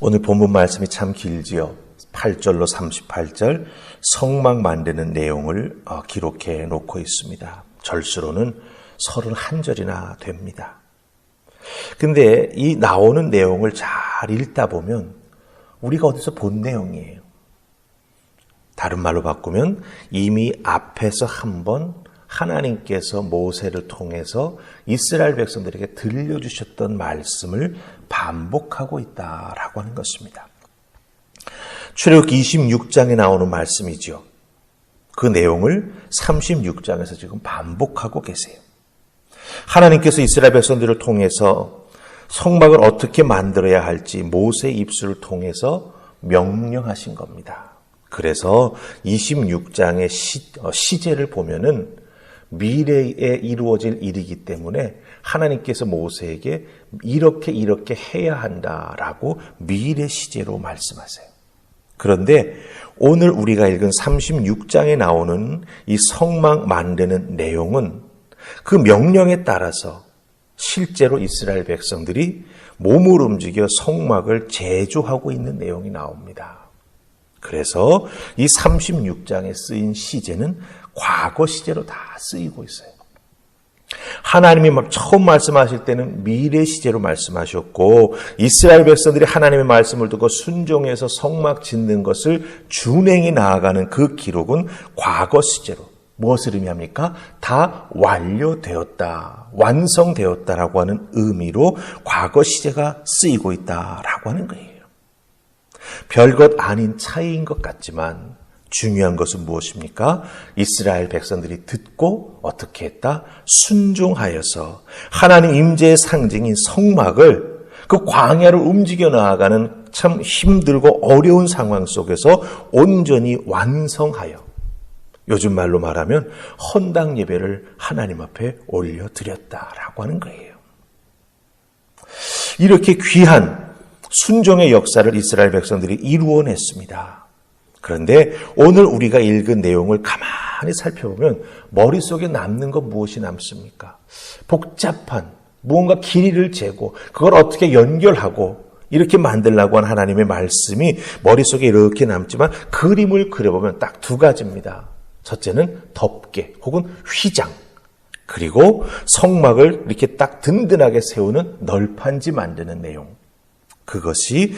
오늘 본문 말씀이 참 길지요. 8절로 38절 성막 만드는 내용을 기록해 놓고 있습니다. 절수로는 31절이나 됩니다. 근데 이 나오는 내용을 잘 읽다 보면 우리가 어디서 본 내용이에요. 다른 말로 바꾸면 이미 앞에서 한번 하나님께서 모세를 통해서 이스라엘 백성들에게 들려주셨던 말씀을 반복하고 있다라고 하는 것입니다. 출애굽기 26장에 나오는 말씀이죠. 그 내용을 36장에서 지금 반복하고 계세요. 하나님께서 이스라엘 백성들을 통해서 성막을 어떻게 만들어야 할지 모세의 입술을 통해서 명령하신 겁니다. 그래서 26장의 시제를 보면은 미래에 이루어질 일이기 때문에 하나님께서 모세에게 이렇게 해야 한다라고 미래 시제로 말씀하세요. 그런데 오늘 우리가 읽은 36장에 나오는 이 성막 만드는 내용은 그 명령에 따라서 실제로 이스라엘 백성들이 몸을 움직여 성막을 제조하고 있는 내용이 나옵니다. 그래서 이 36장에 쓰인 시제는 과거 시제로 다 쓰이고 있어요. 하나님이 처음 말씀하실 때는 미래 시제로 말씀하셨고 이스라엘 백성들이 하나님의 말씀을 듣고 순종해서 성막 짓는 것을 준행해 나아가는 그 기록은 과거 시제로 무엇을 의미합니까? 다 완료되었다, 완성되었다라고 하는 의미로 과거 시제가 쓰이고 있다라고 하는 거예요. 별것 아닌 차이인 것 같지만 중요한 것은 무엇입니까? 이스라엘 백성들이 듣고 어떻게 했다? 순종하여서 하나님 임재의 상징인 성막을 그 광야를 움직여 나아가는 참 힘들고 어려운 상황 속에서 온전히 완성하여 요즘 말로 말하면 헌당 예배를 하나님 앞에 올려드렸다라고 하는 거예요. 이렇게 귀한 순종의 역사를 이스라엘 백성들이 이루어냈습니다. 그런데 오늘 우리가 읽은 내용을 가만히 살펴보면 머릿속에 남는 건 무엇이 남습니까? 복잡한 무언가 길이를 재고 그걸 어떻게 연결하고 이렇게 만들려고 한 하나님의 말씀이 머릿속에 이렇게 남지만 그림을 그려보면 딱 두 가지입니다. 첫째는 덮개 혹은 휘장, 그리고 성막을 이렇게 딱 든든하게 세우는 널판지 만드는 내용. 그것이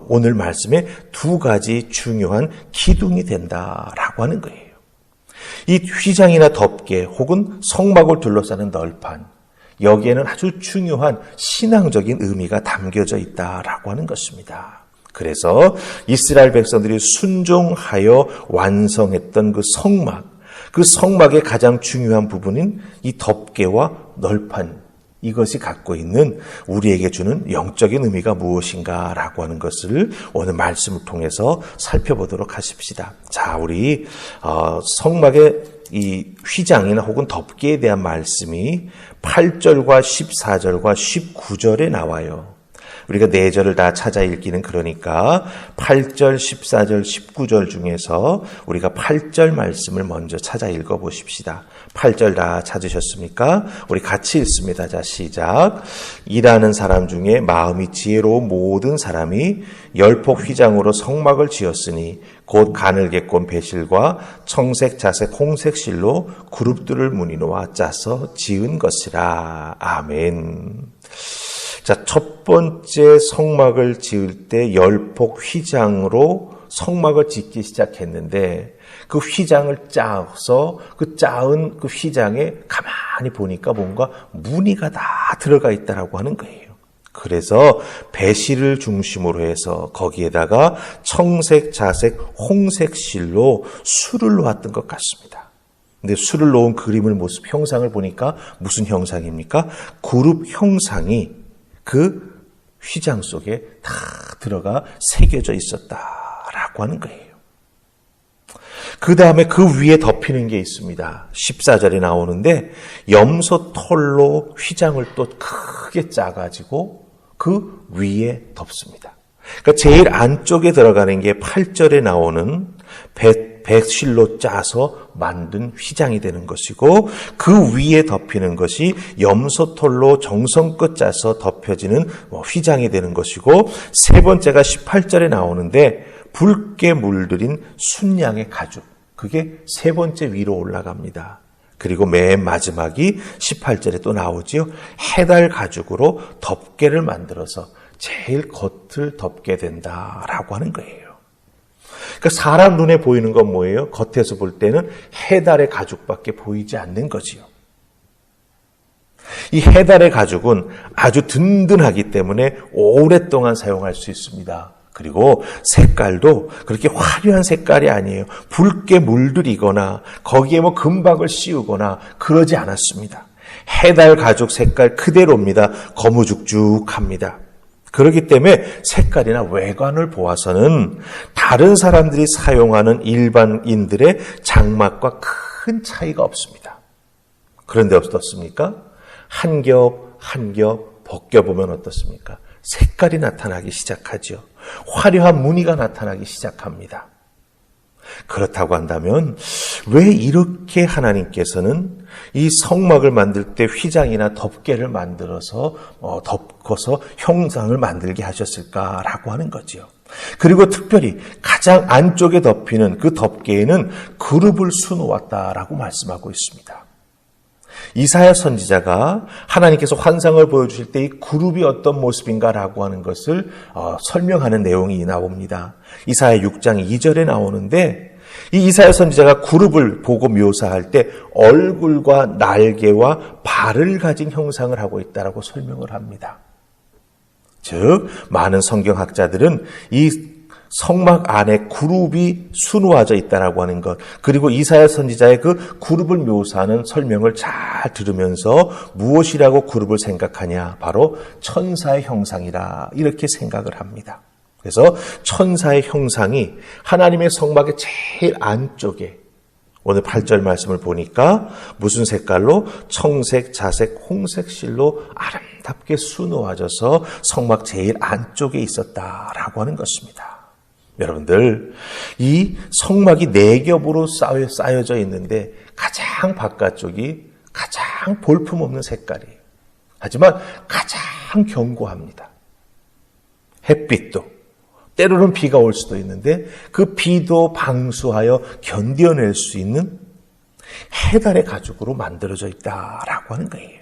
오늘 말씀의 두 가지 중요한 기둥이 된다라고 하는 거예요. 이 휘장이나 덮개 혹은 성막을 둘러싸는 널판, 여기에는 아주 중요한 신앙적인 의미가 담겨져 있다라고 하는 것입니다. 그래서 이스라엘 백성들이 순종하여 완성했던 그 성막의 가장 중요한 부분인 이 덮개와 널판, 이것이 갖고 있는 우리에게 주는 영적인 의미가 무엇인가라고 하는 것을 오늘 말씀을 통해서 살펴보도록 하십시다. 자, 우리 성막의 이 휘장이나 혹은 덮개에 대한 말씀이 8절과 14절과 19절에 나와요. 우리가 4절을 다 찾아 읽기는 그러니까 8절, 14절, 19절 중에서 우리가 8절 말씀을 먼저 찾아 읽어보십시다. 8절 다 찾으셨습니까? 우리 같이 읽습니다. 자, 시작. 일하는 사람 중에 마음이 지혜로운 모든 사람이 열폭 휘장으로 성막을 지었으니 곧 가늘게 꼰 배실과 청색, 자색, 홍색 실로 그룹들을 무늬놓아 짜서 지은 것이라. 아멘. 자, 첫 번째 성막을 지을 때 열폭 휘장으로 성막을 짓기 시작했는데 그 휘장을 짜서 그 짜은 그 휘장에 가만히 보니까 뭔가 무늬가 다 들어가 있다라고 하는 거예요. 그래서 배실을 중심으로 해서 거기에다가 청색, 자색, 홍색 실로 술을 놓았던 것 같습니다. 근데 술을 놓은 그림을 모습 형상을 보니까 무슨 형상입니까? 그룹 형상이 그 휘장 속에 다 들어가 새겨져 있었다라고 하는 거예요. 그 다음에 그 위에 덮이는 게 있습니다. 14절에 나오는데 염소 털로 휘장을 또 크게 짜가지고 그 위에 덮습니다. 그러니까 제일 안쪽에 들어가는 게 8절에 나오는 백실로 짜서 만든 휘장이 되는 것이고 그 위에 덮이는 것이 염소털로 정성껏 짜서 덮여지는 휘장이 되는 것이고 세 번째가 18절에 나오는데 붉게 물들인 순양의 가죽, 그게 세 번째 위로 올라갑니다. 그리고 맨 마지막이 18절에 또 나오지요. 해달 가죽으로 덮개를 만들어서 제일 겉을 덮게 된다라고 하는 거예요. 그러니까 사람 눈에 보이는 건 뭐예요? 겉에서 볼 때는 해달의 가죽밖에 보이지 않는 거지요. 이 해달의 가죽은 아주 든든하기 때문에 오랫동안 사용할 수 있습니다. 그리고 색깔도 그렇게 화려한 색깔이 아니에요. 붉게 물들이거나 거기에 금박을 씌우거나 그러지 않았습니다. 해달 가죽 색깔 그대로입니다. 거무죽죽합니다. 그렇기 때문에 색깔이나 외관을 보아서는 다른 사람들이 사용하는 일반인들의 장막과 큰 차이가 없습니다. 그런데 어떻습니까? 한 겹 한 겹 벗겨보면 어떻습니까? 색깔이 나타나기 시작하죠. 화려한 무늬가 나타나기 시작합니다. 그렇다고 한다면 왜 이렇게 하나님께서는 이 성막을 만들 때 휘장이나 덮개를 만들어서 덮어서 형상을 만들게 하셨을까라고 하는 거지요. 그리고 특별히 가장 안쪽에 덮이는 그 덮개에는 그룹을 수놓았다라고 말씀하고 있습니다. 이사야 선지자가 하나님께서 환상을 보여주실 때 이 그룹이 어떤 모습인가라고 하는 것을 설명하는 내용이 나옵니다. 이사야 6장 2절에 나오는데 이 이사야 선지자가 그룹을 보고 묘사할 때 얼굴과 날개와 발을 가진 형상을 하고 있다라고 설명을 합니다. 즉 많은 성경학자들은 이 성막 안에 그룹이 수놓아져 있다라고 하는 것, 그리고 이사야 선지자의 그 그룹을 묘사하는 설명을 잘 들으면서 무엇이라고 그룹을 생각하냐? 바로 천사의 형상이라 이렇게 생각을 합니다. 그래서 천사의 형상이 하나님의 성막의 제일 안쪽에 오늘 8절 말씀을 보니까 무슨 색깔로? 청색, 자색, 홍색 실로 아름답게 수놓아져서 성막 제일 안쪽에 있었다라고 하는 것입니다. 여러분들, 이 성막이 4겹으로 쌓여져 있는데 가장 바깥쪽이 가장 볼품없는 색깔이에요. 하지만 가장 견고합니다. 햇빛도 때로는 비가 올 수도 있는데 그 비도 방수하여 견뎌낼 수 있는 해달의 가죽으로 만들어져 있다라고 하는 거예요.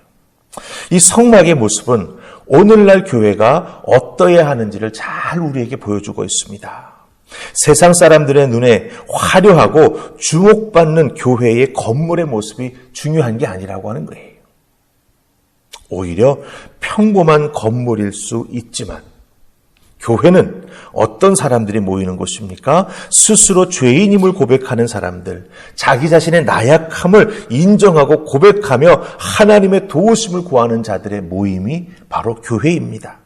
이 성막의 모습은 오늘날 교회가 어떠해야 하는지를 잘 우리에게 보여주고 있습니다. 세상 사람들의 눈에 화려하고 주목받는 교회의 건물의 모습이 중요한 게 아니라고 하는 거예요. 오히려 평범한 건물일 수 있지만 교회는 어떤 사람들이 모이는 곳입니까? 스스로 죄인임을 고백하는 사람들, 자기 자신의 나약함을 인정하고 고백하며 하나님의 도우심을 구하는 자들의 모임이 바로 교회입니다.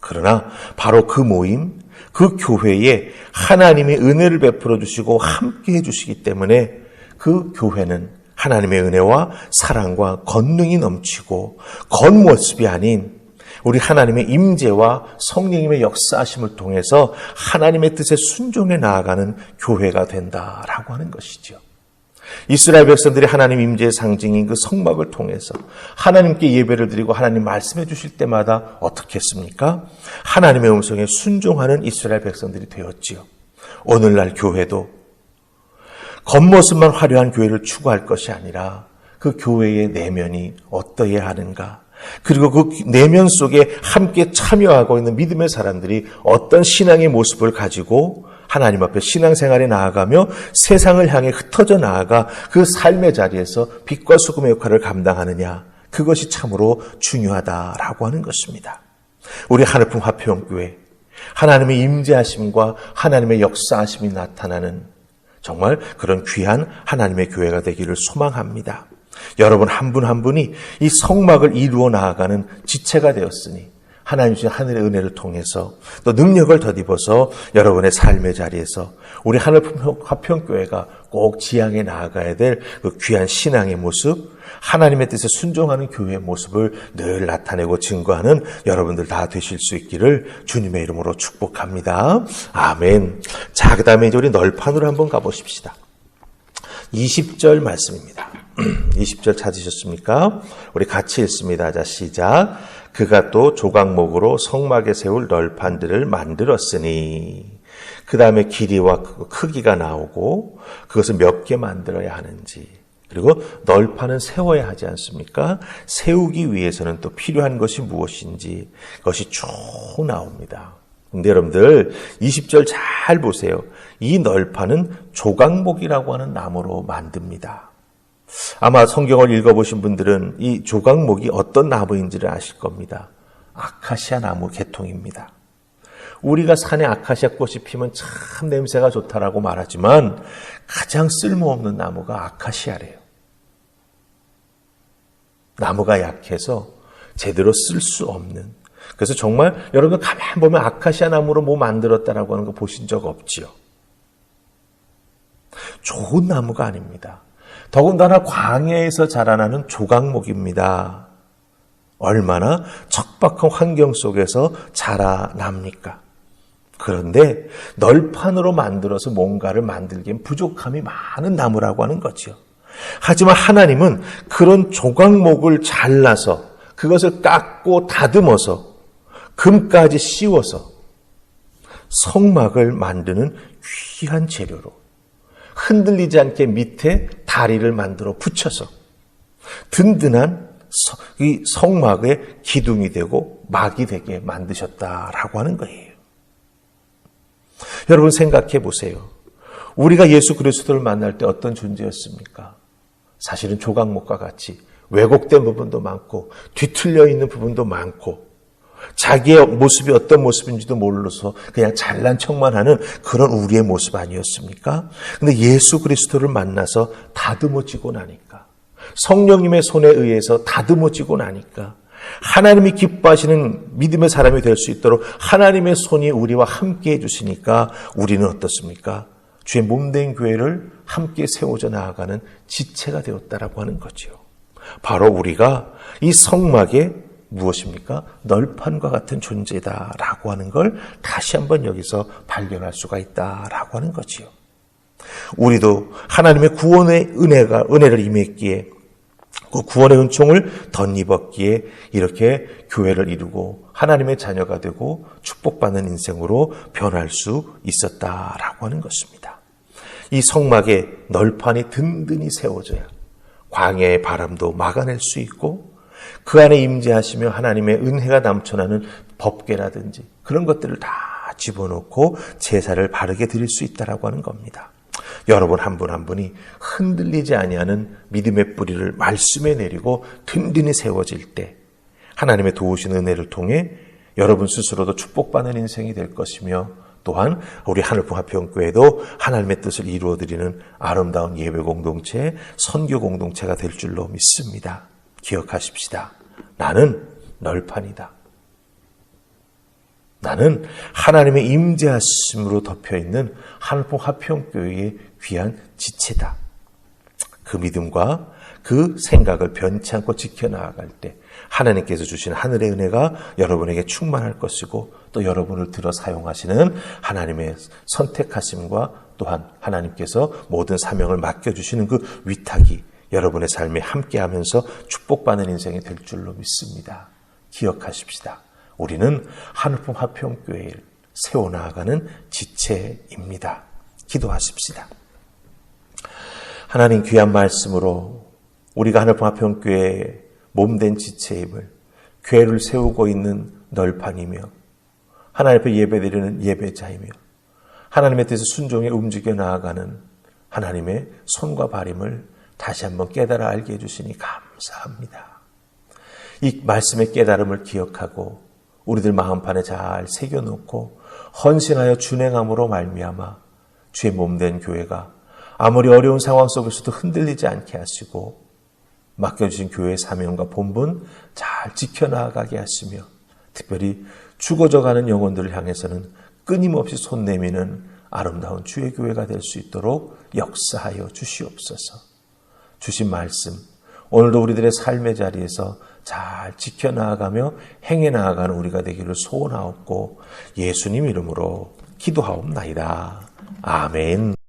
그러나 바로 그 모임, 그 교회에 하나님의 은혜를 베풀어 주시고 함께 해 주시기 때문에 그 교회는 하나님의 은혜와 사랑과 권능이 넘치고 겉모습이 아닌 우리 하나님의 임재와 성령님의 역사하심을 통해서 하나님의 뜻에 순종해 나아가는 교회가 된다라고 하는 것이죠. 이스라엘 백성들이 하나님 임재의 상징인 그 성막을 통해서 하나님께 예배를 드리고 하나님 말씀해 주실 때마다 어떻게 했습니까? 하나님의 음성에 순종하는 이스라엘 백성들이 되었지요. 오늘날 교회도 겉모습만 화려한 교회를 추구할 것이 아니라 그 교회의 내면이 어떠해야 하는가, 그리고 그 내면 속에 함께 참여하고 있는 믿음의 사람들이 어떤 신앙의 모습을 가지고 하나님 앞에 신앙생활에 나아가며 세상을 향해 흩어져 나아가 그 삶의 자리에서 빛과 소금의 역할을 감당하느냐, 그것이 참으로 중요하다라고 하는 것입니다. 우리 하늘품 화평교회, 하나님의 임재하심과 하나님의 역사하심이 나타나는 정말 그런 귀한 하나님의 교회가 되기를 소망합니다. 여러분 한 분 한 분이 이 성막을 이루어 나아가는 지체가 되었으니 하나님 주신 하늘의 은혜를 통해서 또 능력을 덧입어서 여러분의 삶의 자리에서 우리 하늘품 화평교회가 꼭 지향해 나아가야 될 그 귀한 신앙의 모습, 하나님의 뜻에 순종하는 교회의 모습을 늘 나타내고 증거하는 여러분들 다 되실 수 있기를 주님의 이름으로 축복합니다. 아멘. 자, 그 다음에 이제 우리 널판으로 한번 가보십시다. 20절 말씀입니다. 20절 찾으셨습니까? 우리 같이 읽습니다. 자, 시작. 그가 또 조각목으로 성막에 세울 널판들을 만들었으니, 그 다음에 길이와 크기가 나오고 그것을 몇 개 만들어야 하는지, 그리고 널판은 세워야 하지 않습니까? 세우기 위해서는 또 필요한 것이 무엇인지 그것이 쭉 나옵니다. 근데 여러분들 20절 잘 보세요. 이 널판은 조각목이라고 하는 나무로 만듭니다. 아마 성경을 읽어보신 분들은 이 조각목이 어떤 나무인지를 아실 겁니다. 아카시아 나무 계통입니다. 우리가 산에 아카시아 꽃이 피면 참 냄새가 좋다라고 말하지만 가장 쓸모없는 나무가 아카시아래요. 나무가 약해서 제대로 쓸 수 없는. 그래서 정말 여러분 가만 보면 아카시아 나무로 뭐 만들었다라고 하는 거 보신 적 없지요. 좋은 나무가 아닙니다. 더군다나 광야에서 자라나는 조각목입니다. 얼마나 척박한 환경 속에서 자라납니까? 그런데 널판으로 만들어서 뭔가를 만들기엔 부족함이 많은 나무라고 하는 거죠. 하지만 하나님은 그런 조각목을 잘라서 그것을 깎고 다듬어서 금까지 씌워서 성막을 만드는 귀한 재료로 흔들리지 않게 밑에 다리를 만들어 붙여서 든든한 이 성막의 기둥이 되고 막이 되게 만드셨다라고 하는 거예요. 여러분 생각해 보세요. 우리가 예수 그리스도를 만날 때 어떤 존재였습니까? 사실은 조각목과 같이 왜곡된 부분도 많고 뒤틀려 있는 부분도 많고 자기의 모습이 어떤 모습인지도 몰라서 그냥 잘난 척만 하는 그런 우리의 모습 아니었습니까? 근데 예수 그리스도를 만나서 다듬어지고 나니까, 성령님의 손에 의해서 다듬어지고 나니까 하나님이 기뻐하시는 믿음의 사람이 될 수 있도록 하나님의 손이 우리와 함께 해주시니까 우리는 어떻습니까? 주의 몸된 교회를 함께 세워져 나아가는 지체가 되었다라고 하는 거죠. 바로 우리가 이 성막에 무엇입니까? 널판과 같은 존재다라고 하는 걸 다시 한번 여기서 발견할 수가 있다라고 하는 거지요. 우리도 하나님의 구원의 은혜를 임했기에 그 구원의 은총을 덧입었기에 이렇게 교회를 이루고 하나님의 자녀가 되고 축복받는 인생으로 변할 수 있었다라고 하는 것입니다. 이 성막에 널판이 든든히 세워져야 광야의 바람도 막아낼 수 있고 그 안에 임재하시며 하나님의 은혜가 넘쳐나는 법궤라든지 그런 것들을 다 집어넣고 제사를 바르게 드릴 수 있다라고 하는 겁니다. 여러분 한 분 한 분이 흔들리지 아니하는 믿음의 뿌리를 말씀에 내리고 든든히 세워질 때 하나님의 도우신 은혜를 통해 여러분 스스로도 축복받는 인생이 될 것이며 또한 우리 하늘품 화평교회도 하나님의 뜻을 이루어드리는 아름다운 예배 공동체, 선교 공동체가 될 줄로 믿습니다. 기억하십시다. 나는 널판이다. 나는 하나님의 임재하심으로 덮여있는 하늘품 화평교회의 귀한 지체다. 그 믿음과 그 생각을 변치 않고 지켜나갈 때 하나님께서 주신 하늘의 은혜가 여러분에게 충만할 것이고 또 여러분을 들어 사용하시는 하나님의 선택하심과 또한 하나님께서 모든 사명을 맡겨주시는 그 위탁이 여러분의 삶에 함께하면서 축복받는 인생이 될 줄로 믿습니다. 기억하십시다. 우리는 하늘품 화평교회를 세워나가는 지체입니다. 기도하십시다. 하나님 귀한 말씀으로 우리가 하늘품 화평교회의 몸된 지체임을, 교회를 세우고 있는 널판이며 하나님 앞에 예배드리는 예배자이며 하나님의 뜻에 순종에 움직여 나아가는 하나님의 손과 발임을 다시 한번 깨달아 알게 해주시니 감사합니다. 이 말씀의 깨달음을 기억하고 우리들 마음판에 잘 새겨놓고 헌신하여 준행함으로 말미암아 주의 몸된 교회가 아무리 어려운 상황 속에서도 흔들리지 않게 하시고 맡겨주신 교회의 사명과 본분 잘 지켜나가게 하시며 특별히 죽어져가는 영혼들을 향해서는 끊임없이 손 내미는 아름다운 주의 교회가 될 수 있도록 역사하여 주시옵소서. 주신 말씀, 오늘도 우리들의 삶의 자리에서 잘 지켜나가며 행해나가는 우리가 되기를 소원하옵고 예수님 이름으로 기도하옵나이다. 아멘.